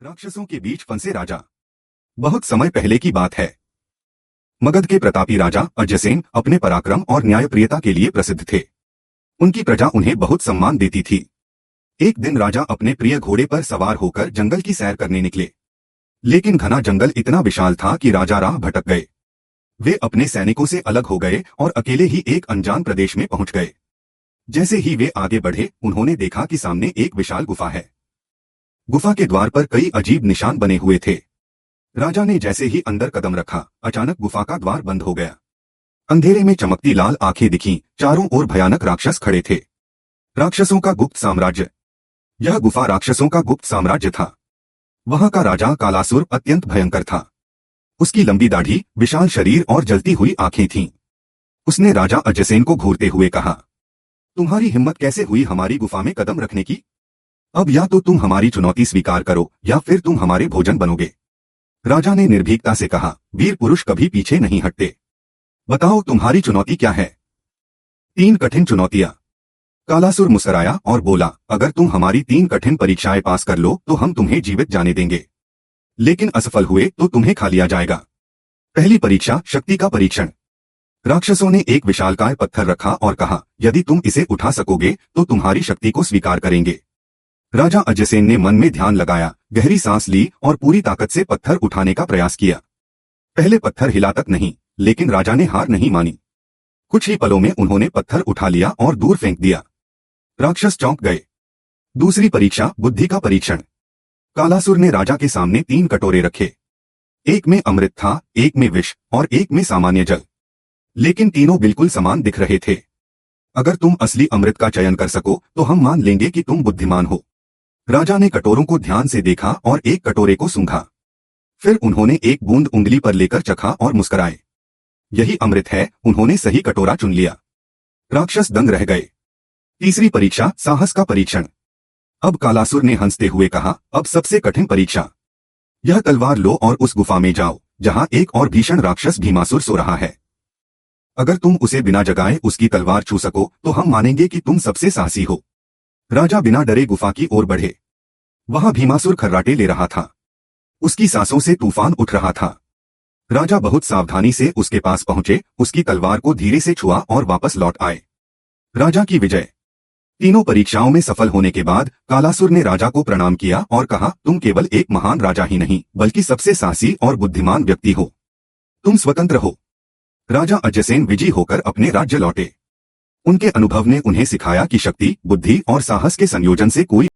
राक्षसों के बीच फंसे राजा। बहुत समय पहले की बात है। मगध के प्रतापी राजा अजयसेन अपने पराक्रम और न्यायप्रियता के लिए प्रसिद्ध थे। उनकी प्रजा उन्हें बहुत सम्मान देती थी। एक दिन राजा अपने प्रिय घोड़े पर सवार होकर जंगल की सैर करने निकले। लेकिन घना जंगल इतना विशाल था कि राजा राह भटक गए। वे अपने सैनिकों से अलग हो गए और अकेले ही एक अनजान प्रदेश में पहुंच गए। जैसे ही वे आगे बढ़े, उन्होंने देखा कि सामने एक विशाल गुफा है। गुफा के द्वार पर कई अजीब निशान बने हुए थे। राजा ने जैसे ही अंदर कदम रखा, अचानक गुफा का द्वार बंद हो गया। अंधेरे में चमकती लाल आंखें दिखीं, चारों ओर भयानक राक्षस खड़े थे। राक्षसों का गुप्त साम्राज्य। यह गुफा राक्षसों का गुप्त साम्राज्य था। वहां का राजा कालासुर अत्यंत भयंकर था। उसकी लंबी दाढ़ी, विशाल शरीर और जलती हुई आंखें थीं। उसने राजा अजयसेन को घूरते हुए कहा, तुम्हारी हिम्मत कैसे हुई हमारी गुफा में कदम रखने की? अब या तो तुम हमारी चुनौती स्वीकार करो या फिर तुम हमारे भोजन बनोगे। राजा ने निर्भीकता से कहा, वीर पुरुष कभी पीछे नहीं हटते। बताओ तुम्हारी चुनौती क्या है? 3 कठिन चुनौतियां। कालासुर मुस्कुराया और बोला, अगर तुम हमारी 3 कठिन परीक्षाएं पास कर लो तो हम तुम्हें जीवित जाने देंगे, लेकिन असफल हुए तो तुम्हें खा लिया जाएगा। पहली परीक्षा, शक्ति का परीक्षण। राक्षसों ने एक विशालकाय पत्थर रखा और कहा, यदि तुम इसे उठा सकोगे तो तुम्हारी शक्ति को स्वीकार करेंगे। राजा अजयसेन ने मन में ध्यान लगाया, गहरी सांस ली और पूरी ताकत से पत्थर उठाने का प्रयास किया। पहले पत्थर हिला तक नहीं, लेकिन राजा ने हार नहीं मानी। कुछ ही पलों में उन्होंने पत्थर उठा लिया और दूर फेंक दिया। राक्षस चौंक गए। दूसरी परीक्षा, बुद्धि का परीक्षण। कालासुर ने राजा के सामने 3 कटोरे रखे। एक में अमृत था, एक में विष और एक में सामान्य जल, लेकिन तीनों बिल्कुल समान दिख रहे थे। अगर तुम असली अमृत का चयन कर सको तो हम मान लेंगे कि तुम बुद्धिमान हो। राजा ने कटोरों को ध्यान से देखा और एक कटोरे को सूंघा। फिर उन्होंने एक बूंद उंगली पर लेकर चखा और मुस्कुराए। यही अमृत है। उन्होंने सही कटोरा चुन लिया। राक्षस दंग रह गए। तीसरी परीक्षा, साहस का परीक्षण। अब कालासुर ने हंसते हुए कहा, अब सबसे कठिन परीक्षा। यह तलवार लो और उस गुफा में जाओ जहां एक और भीषण राक्षस भीमासुर सो रहा है। अगर तुम उसे बिना जगाए उसकी तलवार छू सको तो हम मानेंगे कि तुम सबसे साहसी हो। राजा बिना डरे गुफा की ओर बढ़े। वहां भीमासुर खर्राटे ले रहा था। उसकी सांसों से तूफान उठ रहा था। राजा बहुत सावधानी से उसके पास पहुंचे, उसकी तलवार को धीरे से छुआ और वापस लौट आए। राजा की विजय। तीनों परीक्षाओं में सफल होने के बाद कालासुर ने राजा को प्रणाम किया और कहा, तुम केवल एक महान राजा ही नहीं बल्कि सबसे साहसी और बुद्धिमान व्यक्ति हो। तुम स्वतंत्र हो। राजा अजयसेन विजयी होकर अपने राज्य लौटे। उनके अनुभव ने उन्हें सिखाया कि शक्ति, बुद्धि और साहस के संयोजन से कोई